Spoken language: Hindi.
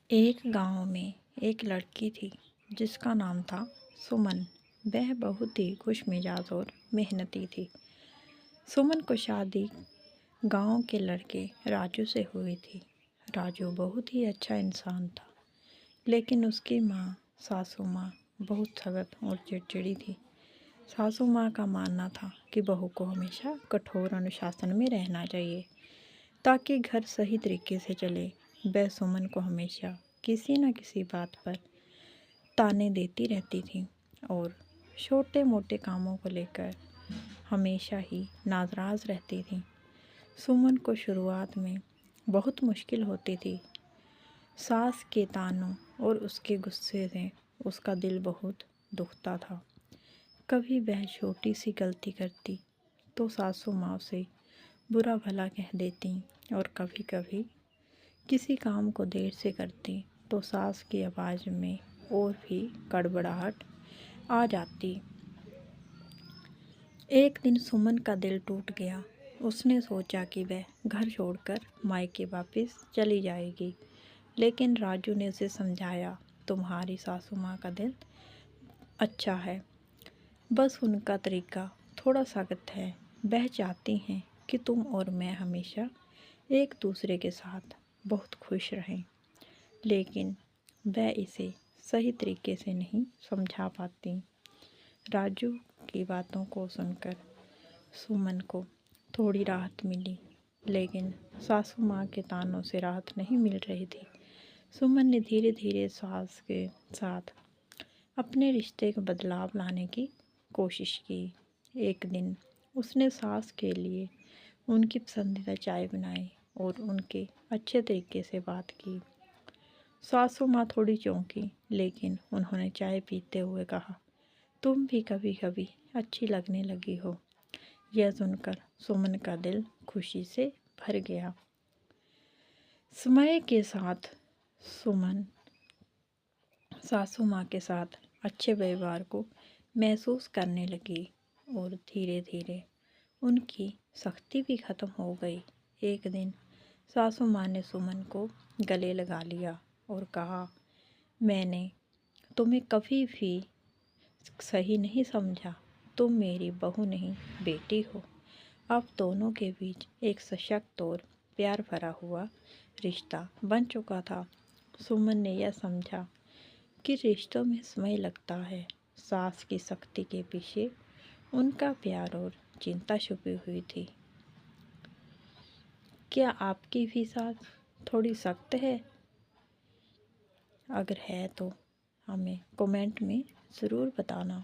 एक गांव में एक लड़की थी जिसका नाम था सुमन। वह बहुत ही खुशमिजाज और मेहनती थी। सुमन को शादी गांव के लड़के राजू से हुई थी। राजू बहुत ही अच्छा इंसान था, लेकिन उसकी माँ सासू माँ बहुत सख्त और चिड़चिड़ी थी। सासू माँ का मानना था कि बहू को हमेशा कठोर अनुशासन में रहना चाहिए ताकि घर सही तरीके से चले। वह सुमन को हमेशा किसी न किसी बात पर ताने देती रहती थी और छोटे मोटे कामों को लेकर हमेशा ही नाराज़ रहती थी। सुमन को शुरुआत में बहुत मुश्किल होती थी। सास के तानों और उसके गुस्से से उसका दिल बहुत दुखता था। कभी वह छोटी सी गलती करती तो सासू माँ उसे बुरा भला कह देती और कभी कभी किसी काम को देर से करती तो सास की आवाज़ में और भी गड़बड़ाहट आ जाती। एक दिन सुमन का दिल टूट गया। उसने सोचा कि वह घर छोड़कर मायके वापस चली जाएगी, लेकिन राजू ने उसे समझाया, तुम्हारी सासू माँ का दिल अच्छा है, बस उनका तरीका थोड़ा सख्त है। वह चाहती हैं कि तुम और मैं हमेशा एक दूसरे के साथ बहुत खुश रहें, लेकिन वह इसे सही तरीके से नहीं समझा पाती। राजू की बातों को सुनकर सुमन को थोड़ी राहत मिली, लेकिन सासू माँ के तानों से राहत नहीं मिल रही थी। सुमन ने धीरे धीरे सास के साथ अपने रिश्ते का बदलाव लाने की कोशिश की। एक दिन उसने सास के लिए उनकी पसंदीदा चाय बनाई और उनके अच्छे तरीके से बात की। सासू माँ थोड़ी चौंकी, लेकिन उन्होंने चाय पीते हुए कहा, तुम भी कभी कभी अच्छी लगने लगी हो। यह सुनकर सुमन का दिल खुशी से भर गया। समय के साथ सुमन सासू माँ के साथ अच्छे व्यवहार को महसूस करने लगी और धीरे धीरे उनकी सख्ती भी ख़त्म हो गई। एक दिन सासू माँ ने सुमन को गले लगा लिया और कहा, मैंने तुम्हें कभी भी सही नहीं समझा। तुम मेरी बहू नहीं, बेटी हो। अब दोनों के बीच एक सशक्त और प्यार भरा हुआ रिश्ता बन चुका था। सुमन ने यह समझा कि रिश्तों में समय लगता है। सास की सख्ती के पीछे उनका प्यार और चिंता छुपी हुई थी। क्या आपकी भी सास थोड़ी सख्त है? अगर है तो हमें कमेंट में ज़रूर बताना।